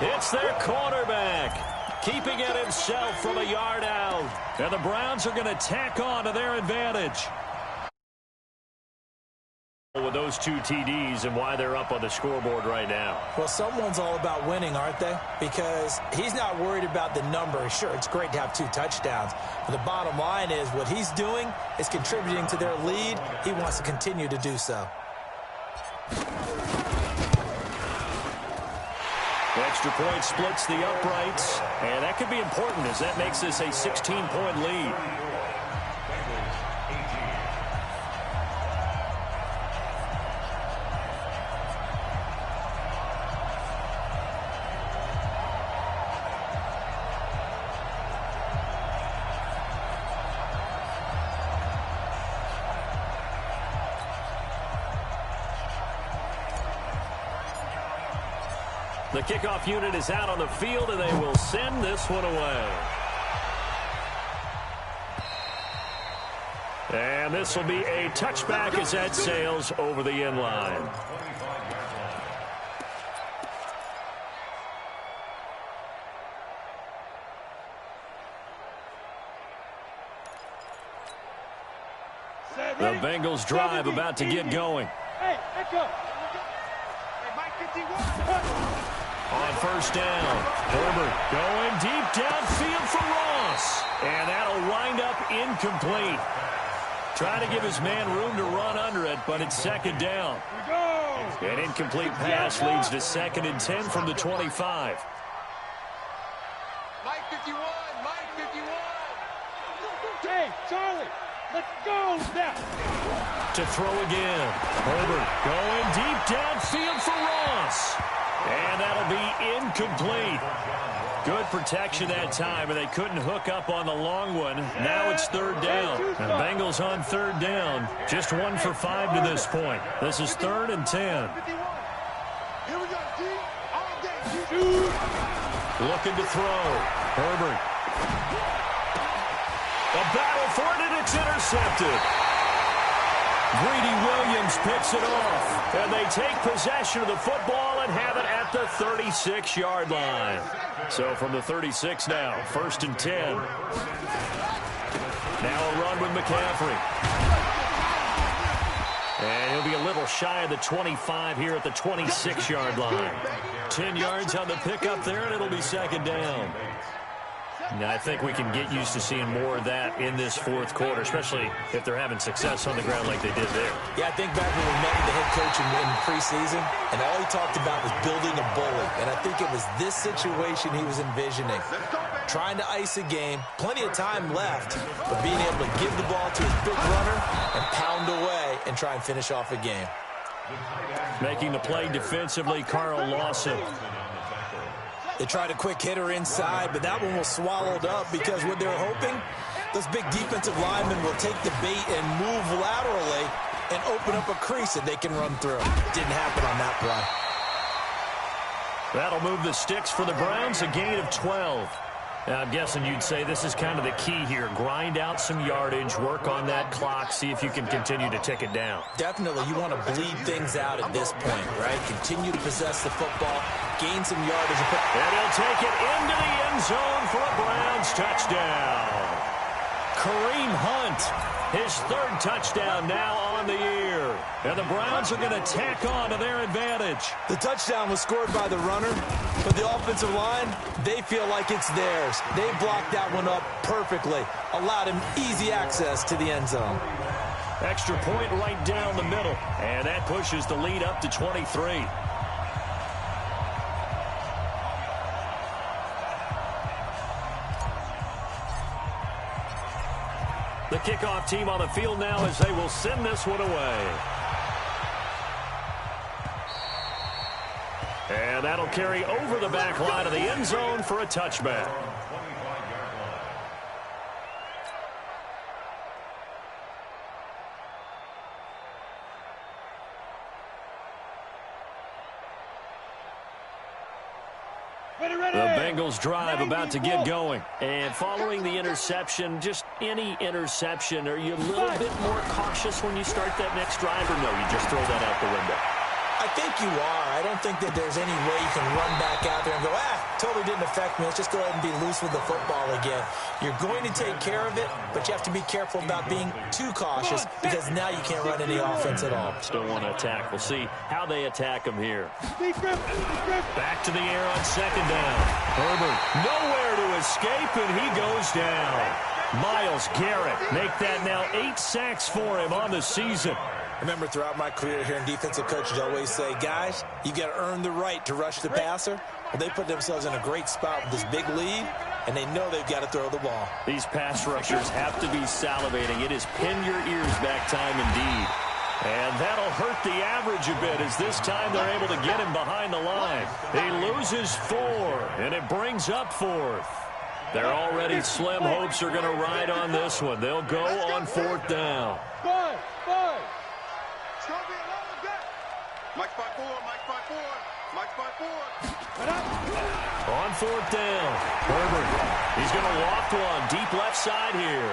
It's their quarterback, keeping it himself from a yard out. And the Browns are going to tack on to their advantage. With those 2 TDs and why they're up on the scoreboard right now. Well, someone's all about winning, aren't they? Because he's not worried about the number. Sure, it's great to have 2 touchdowns. But the bottom line is what he's doing is contributing to their lead. He wants to continue to do so. Extra point splits the uprights, and that could be important as that makes this a 16-point lead. The kickoff unit is out on the field, and they will send this one away. And this will be a touchback as that sails over the end line. The Bengals drive about to get going. Hey, echo. On 1st down, Herbert going deep downfield for Ross. And that'll wind up incomplete. Trying to give his man room to run under it, but it's second down. An incomplete pass leads to 2nd and 10 from the 25. Mike 51, Mike 51. Hey, Charlie, let's go now. To throw again. Herbert going deep downfield for Ross. And that'll be incomplete. Good protection that time, and they couldn't hook up on the long one. Now it's 3rd down. And the Bengals on 3rd down. Just 1 for 5 to this point. This is 3rd and 10. Here we go, D. All day. Looking to throw. Herbert. A battle for it, and it's intercepted. Greedy Williams picks it off, and they take possession of the football and have it at the 36-yard line. So from the 36 now, 1st and 10. Now a run with McCaffrey. And he'll be a little shy of the 25 here at the 26-yard line. 10 yards on the pickup there, and it'll be 2nd down. Now, I think we can get used to seeing more of that in this 4th quarter, especially if they're having success on the ground like they did there. Yeah, I think back when we met with the head coach in preseason, and all he talked about was building a bully. And I think it was this situation he was envisioning. Trying to ice a game, plenty of time left, but being able to give the ball to his big runner and pound away and try and finish off a game. Making the play defensively, Carl Lawson. They tried a quick hitter inside, but that one was swallowed up because what they're hoping, those big defensive linemen will take the bait and move laterally and open up a crease that they can run through. Didn't happen on that play. That'll move the sticks for the Browns, a gain of 12. Now, I'm guessing you'd say this is kind of the key here. Grind out some yardage, work on that clock, see if you can continue to tick it down. Definitely, you want to bleed things out at this point, right? Continue to possess the football, gain some yardage. And he'll take it into the end zone for a Browns touchdown. Kareem Hunt, his 3rd touchdown now on the year. And the Browns are going to tack on to their advantage. The touchdown was scored by the runner, but the offensive line, they feel like it's theirs. They blocked that one up perfectly, allowed him easy access to the end zone. Extra point right down the middle, and that pushes the lead up to 23. The kickoff team on the field now as they will send this one away. And that'll carry over the back line of the end zone for a touchback. The Bengals drive about to get going. And following the interception, just any interception, are you a little bit more cautious when you start that next drive, or no, you just throw that out the window? I think you are. I don't think that there's any way you can run back out there and go, totally didn't affect me. Let's just go ahead and be loose with the football again. You're going to take care of it, but you have to be careful about being too cautious because now you can't run any offense at all. Still want to attack. We'll see how they attack him here. Back to the air on 2nd down. Herbert nowhere to escape, and he goes down. Myles Garrett make that now 8 sacks for him on the season. Remember, throughout my career here in defensive coaches always say, guys, you got to earn the right to rush the passer. Well, they put themselves in a great spot with this big lead, and they know they've got to throw the ball. These pass rushers have to be salivating. It is pin your ears back time indeed. And that'll hurt the average a bit as this time they're able to get him behind the line. He loses 4, and it brings up 4th. Their already slim hopes are going to ride on this one. They'll go on 4th down. Five. It's going to be a long day. Mike's by 4, Mike's by 4, Mike's by 4. On 4th down, Herbert. He's going to loft one deep left side here.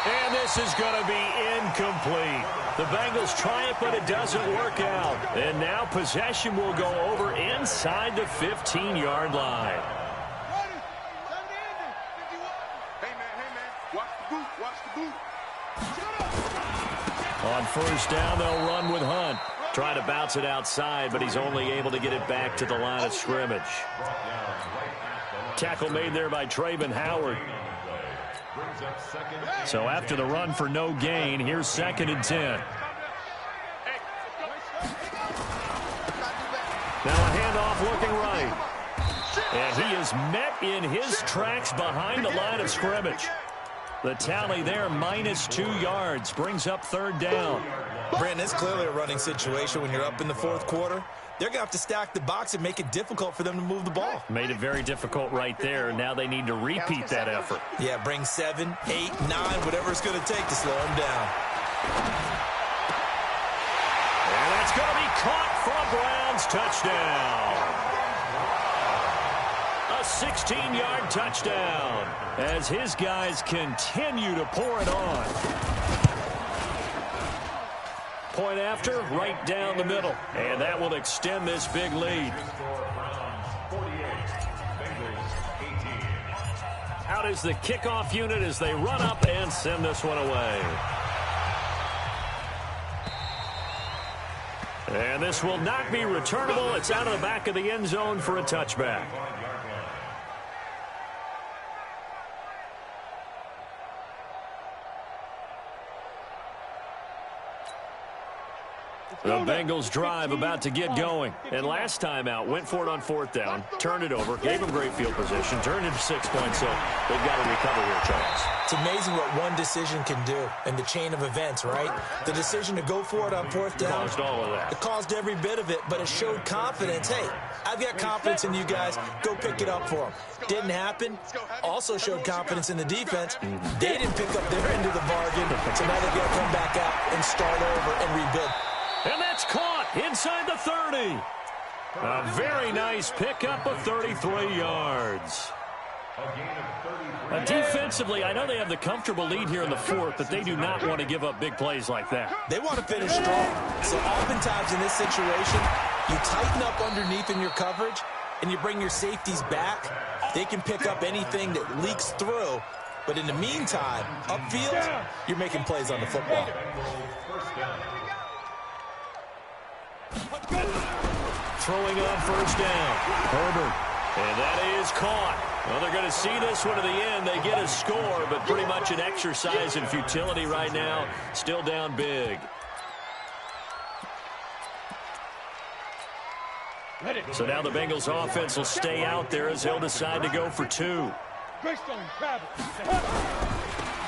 And this is going to be incomplete. The Bengals try it, but it doesn't work out. And now possession will go over inside the 15-yard line. Hey, man, watch the boot. On 1st down, they'll run with Hunt. Trying to bounce it outside, but he's only able to get it back to the line of scrimmage. Tackle made there by Trayvon Howard. So after the run for no gain, here's 2nd and 10. Now a handoff looking right. And he is met in his tracks behind the line of scrimmage. The tally there, -2 yards, brings up 3rd down. Brandon, it's clearly a running situation when you're up in the 4th quarter. They're going to have to stack the box and make it difficult for them to move the ball. Made it very difficult right there. Now they need to repeat that effort. Yeah, bring 7, 8, 9, whatever it's going to take to slow him down. And that's going to be caught for a Browns touchdown. A 16-yard touchdown as his guys continue to pour it on. Point after, right down the middle. And that will extend this big lead. Out is the kickoff unit as they run up and send this one away. And this will not be returnable. It's out of the back of the end zone for a touchback. The Bengals drive about to get going. And last time out, went for it on 4th down, turned it over, gave them great field position, turned into 6 points, so they've got to recover here, Charles. It's amazing what one decision can do in the chain of events, right? The decision to go for it on 4th down. Caused all of that. It caused every bit of it, but it showed confidence. Hey, I've got confidence in you guys. Go pick it up for them. Didn't happen. Also showed confidence in the defense. They didn't pick up their end of the bargain, so now they've got to come back out and start over and rebuild. And that's caught inside the 30. A very nice pickup of 33 yards. Defensively, I know they have the comfortable lead here in the 4th, but they do not want to give up big plays like that. They want to finish strong. So oftentimes in this situation, you tighten up underneath in your coverage, and you bring your safeties back. They can pick up anything that leaks through. But in the meantime, upfield, you're making plays on the football. Throwing on 1st down. Herbert. And that is caught. Well, they're going to see this one to the end. They get a score, but pretty much an exercise in futility right now. Still down big. So now the Bengals offense will stay out there as they'll decide to go for 2.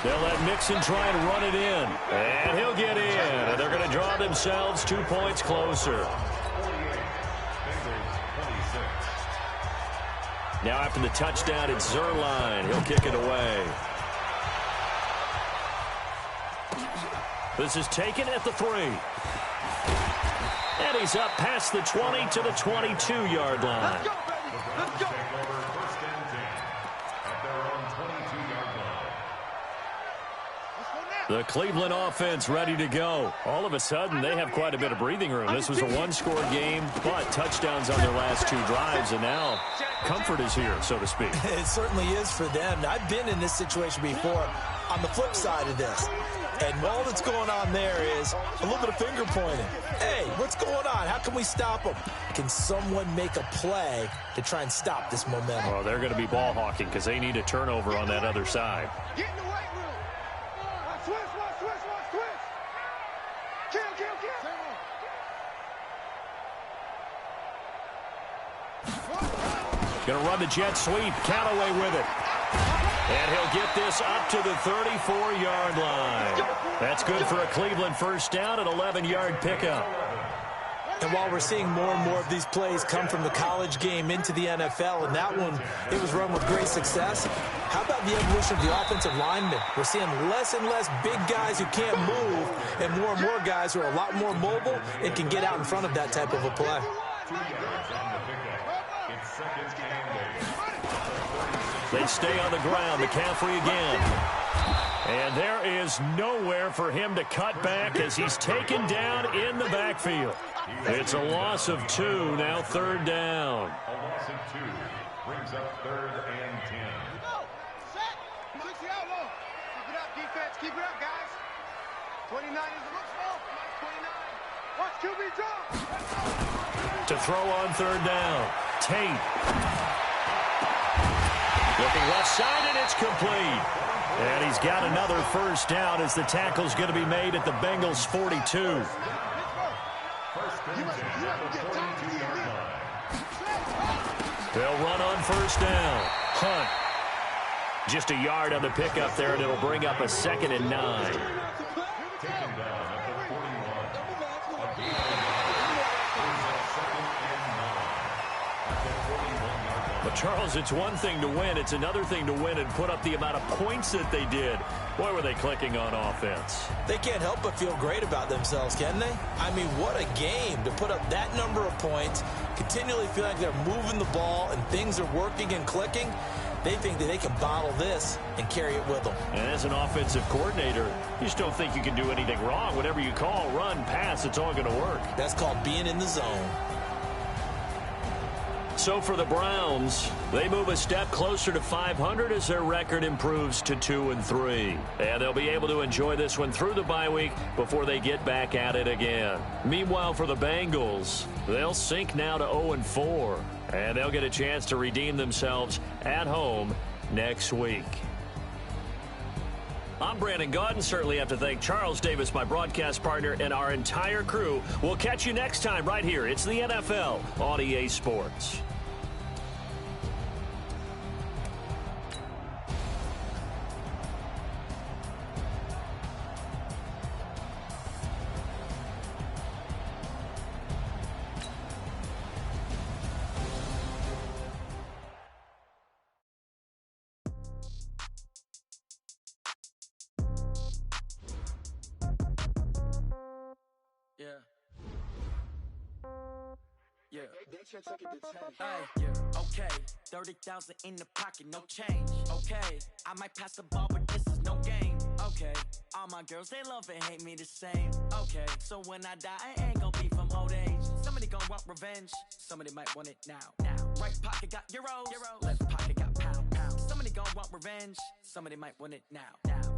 They'll let Mixon try and run it in. And he'll get in. And they're going to draw themselves 2 points closer. Now after the touchdown, it's Zerline. He'll kick it away. This is taken at the 3. And he's up past the 20 to the 22-yard line. Let's go, baby. Let's go. The Cleveland offense ready to go. All of a sudden, they have quite a bit of breathing room. This was a one-score game, but touchdowns on their last 2 drives, and now comfort is here, so to speak. It certainly is for them. I've been in this situation before on the flip side of this. And all that's going on there is a little bit of finger pointing. Hey, what's going on? How can we stop them? Can someone make a play to try and stop this momentum? Well, they're going to be ball hawking because they need a turnover on that other side. Get in the weight room. Switch. Kill. Going to run the jet sweep. Callaway with it. And he'll get this up to the 34-yard line. That's good for a Cleveland 1st down, an 11-yard pickup. And while we're seeing more and more of these plays come from the college game into the NFL, and that one, it was run with great success, how about the evolution of the offensive linemen? We're seeing less and less big guys who can't move and more guys who are a lot more mobile and can get out in front of that type of a play. They stay on the ground. McCaffrey again. And there is nowhere for him to cut back as he's taken down in the backfield. It's a loss of 2, now 3rd down. A loss of 2 brings up 3rd and 10. Keep it up, defense. Keep it up, guys. 29 is a look small. 29. Watch QB drop. To throw on 3rd down. Tate. The Looking left side, and it's complete. And he's got another first down as the tackle's going to be made at the Bengals' 42. They'll run on first down. Hunt. Just a yard on the pickup there, and it'll bring up a 2nd and 9. But, Charles, it's one thing to win. It's another thing to win and put up the amount of points that they did. Boy, were they clicking on offense. They can't help but feel great about themselves, can they? I mean, what a game to put up that number of points, continually feel like they're moving the ball and things are working and clicking. They think that they can bottle this and carry it with them. And as an offensive coordinator, you just don't think you can do anything wrong. Whatever you call, run, pass, it's all going to work. That's called being in the zone. So for the Browns, they move a step closer to 500 as their record improves to 2-3. And they'll be able to enjoy this one through the bye week before they get back at it again. Meanwhile, for the Bengals, they'll sink now to 0-4. And they'll get a chance to redeem themselves at home next week. I'm Brandon Gaudin. Certainly have to thank Charles Davis, my broadcast partner, and our entire crew. We'll catch you next time right here. It's the NFL on EA Sports. Okay, 30,000 in the pocket, no change. Okay, I might pass the ball, but this is no game. Okay, all my girls, they love and hate me the same. Okay, so when I die, I ain't gonna be from old age. Somebody gonna want revenge, somebody might want it now. Right pocket got euros, left pocket got pounds. Somebody gonna want revenge, somebody might want it now.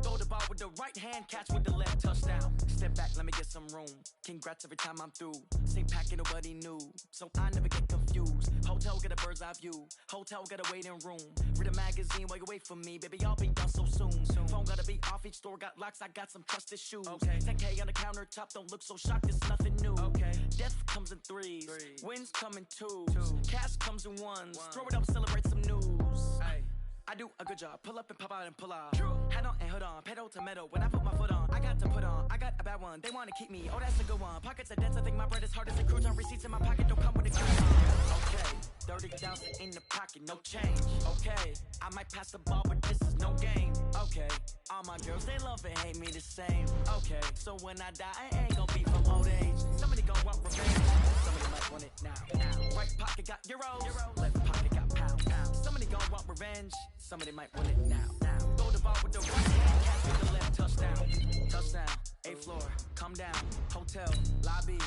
Throw the ball with the right hand, catch with the left, touchdown. Step back, let me get some room. Congrats every time I'm through. Same packet, nobody knew, so I never get confused. Hotel get a bird's eye view. Hotel got a waiting room. Read a magazine while you wait for me, baby. I'll be done so soon. Phone gotta be off. Each store got locks. I got some trusted shoes. Okay. 10K on the countertop. Don't look so shocked. It's nothing new. Okay. Death comes in threes. Wins come in twos. Cash comes in ones. Throw it up, celebrate some news. Ay. I do a good job. Pull up and pop out and pull out. Head on and hood on. Pedal to metal. When I put my foot on, I got to put on. I got a bad one. They want to keep me. Oh, that's a good one. Pockets are dense. I think my bread is hard as a cruise on. Receipts in my pocket don't come with a coupon. Okay. 30,000 in the pocket, no change. Okay. I might pass the ball, but this is no game. Okay. All my girls, they love and hate me the same. Okay. So when I die, I ain't gonna be from old age. Somebody gonna want revenge. Somebody might want it now. Right pocket got euros. Left pocket got pounds. Somebody gonna want revenge. Somebody might want it now. Throw the ball with the right hand, catch with the left, touchdown. Touchdown, 8th floor, come down, hotel, lobby.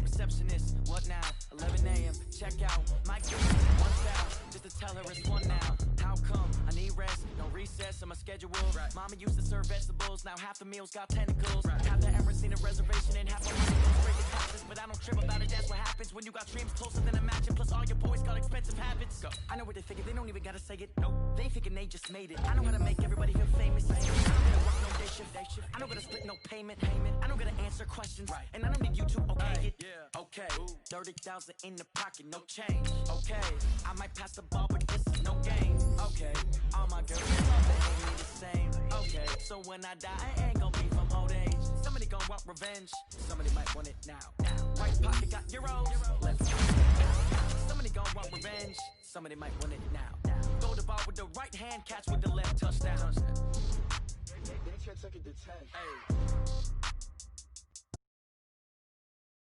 Receptionist, what now? 11 a.m., check out. My kid, 1,000, just to tell her it's one now. How come? I need rest, no recess in my schedule. Right. Mama used to serve vegetables, now half the meals got tentacles. Right. Half the Emirates need a reservation and half the money goes straight to taxes. But I don't trip about it, that's what happens when you got dreams closer than a match. Plus all your boys got expensive habits. Go. I know what they thinking, they don't even gotta say it. Nope. They thinking they just made it. I know how to make everybody feel famous. I don't gotta work no day shift. I don't gotta split no payment. I don't gotta answer questions. Right. And I don't need you to okay it. Yeah. Okay. 30,000 in the pocket, no change. Okay. I might pass the ball, but this is no game. Okay. All my girls, they love and hate me the same. Okay. So when I die, I ain't gonna be from old age. Somebody gonna want revenge. Somebody might want it now. Right pocket got euros. Left pocket. Somebody gonna want revenge. Somebody might want it now. Throw the ball with the right hand, catch with the left, touchdown. They took it to 10. Hey.